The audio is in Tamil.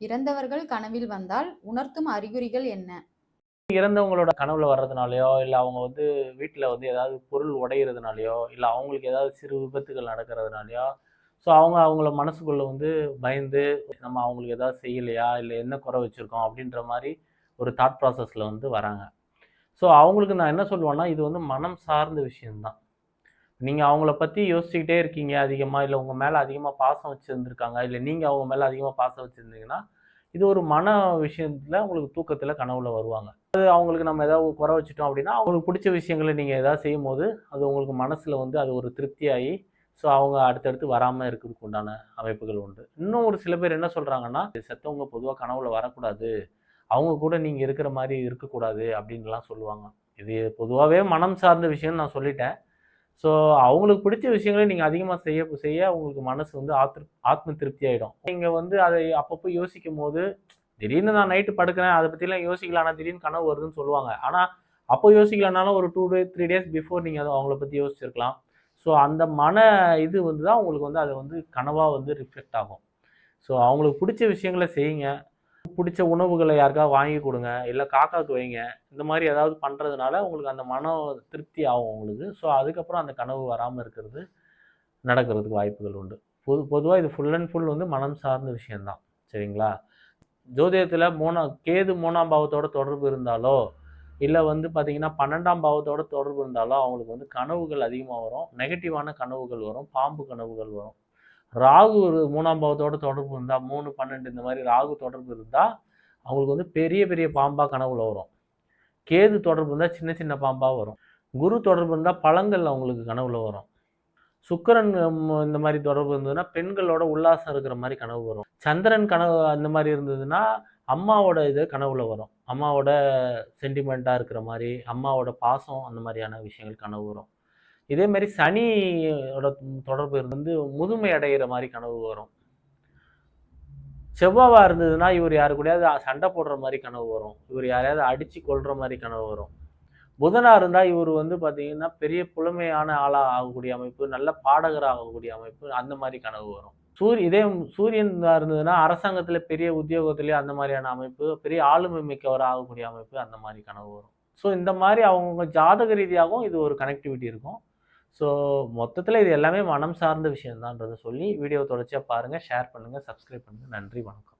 இறந்தவர்கள் கனவில் வந்தால் உணர்த்தும் அறிகுறிகள் என்ன? இறந்தவங்களோட கனவுல வர்றதுனாலயோ, இல்ல அவங்க வீட்ல ஏதாவது பொருள் உடையிறதுனாலயோ, இல்ல அவங்களுக்கு ஏதாவது சிறு விபத்துகள் நடக்கிறதுனாலயோ, ஸோ அவங்கள மனசுக்குள்ள பயந்து, நம்ம அவங்களுக்கு ஏதாவது செய்யலையா? இல்ல என்ன குறை வச்சிருக்கோம்? அப்படின்ற மாரி ஒரு தாட் ப்ராசஸ்ல வராங்க. ஸோ அவங்களுக்கு நான் என்ன சொல்லுவேன்னா, இது மனம் சார்ந்த விஷயம் தான். நீங்க அவங்கள பத்தி யோசிச்சுக்கிட்டே இருக்கீங்க அதிகமா, இல்ல உங்க மேல அதிகமா பாசம் வச்சிருந்திருக்காங்க, இல்ல நீங்க அவங்க மேல அதிகமா பாசம் வச்சிருந்தீங்கன்னா, இது ஒரு மன விஷயத்துல உங்களுக்கு தூக்கத்துல கனவுல வருவாங்க. அவங்களுக்கு நம்ம ஏதாவது குறை வச்சுட்டோம் அப்படின்னா, அவங்களுக்கு பிடிச்ச விஷயங்கள நீங்க ஏதாவது செய்யும்போது, அது உங்களுக்கு மனசுல அது ஒரு திருப்தியாயி, ஸோ அவங்க அடுத்தடுத்து வராம இருக்கிறதுக்கு உண்டான அமைப்புகள் உண்டு. இன்னும் ஒரு சில பேர் என்ன சொல்றாங்கன்னா, செத்தவங்க பொதுவா கனவுல வரக்கூடாது. அவங்க கூட நீங்க இருக்கிற மாரி இருக்கக்கூடாது அப்படின்லாம் சொல்லுவாங்க. இது பொதுவாவே மனம் சார்ந்த விஷயம்னு நான் சொல்லிட்டேன். ஸோ அவங்களுக்கு பிடிச்ச விஷயங்கள நீங்க அதிகமா செய்ய செய்ய உங்களுக்கு மனசு ஆத்ம திருப்தி ஆயிடும். நீங்க அதை அப்பப்போ யோசிக்கும்போது, திடீர்னு நான் நைட்டு படுக்கிறேன், அத பத்திலாம் யோசிக்கல. ஆனா திடீர்னு கனவு வருதுன்னு சொல்லுவாங்க. ஆனா, அப்போ யோசிக்கலனாலும் ஒரு 2 3 டேஸ் பிஃபோர் நீங்க அவங்கள பத்தி யோசிச்சிருக்கலாம். ஸோ அந்த மன இது தான் உங்களுக்கு அது கனவா ரிஃப்ளெக்ட் ஆகும். ஸோ அவங்களுக்கு பிடிச்ச விஷயங்கள செய்யுங்க. பிடிச்ச உணவுகள யாருக்காவது வாங்கி குடுங்க. இல்ல காக்காக்கு வைங்க. இந்த மாரி ஏதாவது பண்றதுனால உங்களுக்கு அந்த மனம் திருப்தி ஆகும் உங்களுக்கு. ஸோ அதுக்கப்புறம் அந்த கனவு வராம நடக்கிறதுக்கு வாய்ப்புகள் உண்டு. பொதுவா இது ஃபுல் அண்ட் ஃபுல் மனம் சார்ந்த விஷயம் தான். சரிங்களா? ஜோதிடத்துல கேது 3ஆம் பாவத்தோட தொடர்பு இருந்தாலோ, இல்ல பார்த்தீங்கன்னா 12ஆம் பாவத்தோட தொடர்பு இருந்தாலோ, அவங்களுக்கு கனவுகள் அதிகமா வரும். நெகட்டிவான கனவுகள் வரும். பாம்பு கனவுகள் வரும். ராகு ஒரு 3ஆம் பாவத்தோட தொடர்பு இருந்தா 3, 12 இந்த மாரி ராகு தொடர்பு இருந்தா, அவங்களுக்கு பெரிய பெரிய பாம்பா கனவுல வரும். கேது தொடர்பு இருந்தா சின்ன சின்ன பாம்பா வரும். குரு தொடர்பு இருந்தா பழங்கள் அவங்களுக்கு கனவுல வரும். சுக்கிரன் இந்த மாரி தொடர்பு இருந்ததுன்னா, பெண்களோட உல்லாசம் இருக்கிற மாரி கனவு வரும். சந்திரன் கனவு அந்த மாரி இருந்ததுன்னா, அம்மாவோட இது கனவுல வரும். அம்மாவோட சென்டிமென்ட்டா இருக்கிற மாரி, அம்மாவோட பாசம் அந்த மாரியான விஷயங்கள் கனவு வரும். இதே மாரி சனியோட தொடர்பு முதுமை அடையிற மாரி கனவு வரும். செவ்வாவா இருந்ததுன்னா, இவர் யாரு கூடயாவது சண்டை போடுற மாரி கனவு வரும். இவர் யாரையாவது அடிச்சு கொல்ற மாரி கனவு வரும். புதனா இருந்தா இவர் பார்த்தீங்கன்னா, பெரிய புலமையான ஆளா ஆகக்கூடிய அமைப்பு, நல்ல பாடகரா ஆகக்கூடிய அமைப்பு, அந்த மாரி கனவு வரும். இதே சூரியன் இருந்ததுன்னா, அரசாங்கத்தில பெரிய உத்தியோகத்திலே அந்த மாரியான அமைப்பு, பெரிய ஆளுமை மிக்கவரா ஆகக்கூடிய அமைப்பு, அந்த மாரி கனவு வரும். ஸோ இந்த மாரி அவங்கவங்க ஜாதக ரீதியாகவும் இது ஒரு கனெக்டிவிட்டி இருக்கும். ஸோ மொத்தத்தில இது எல்லாமே மனம் சார்ந்த விஷயம் தான்றத சொல்லி, வீடியோவ தொடர்ச்சியா பாருங்க, ஷேர் பண்ணுங்க, சப்ஸ்கிரைப் பண்ணுங்க. நன்றி, வணக்கம்.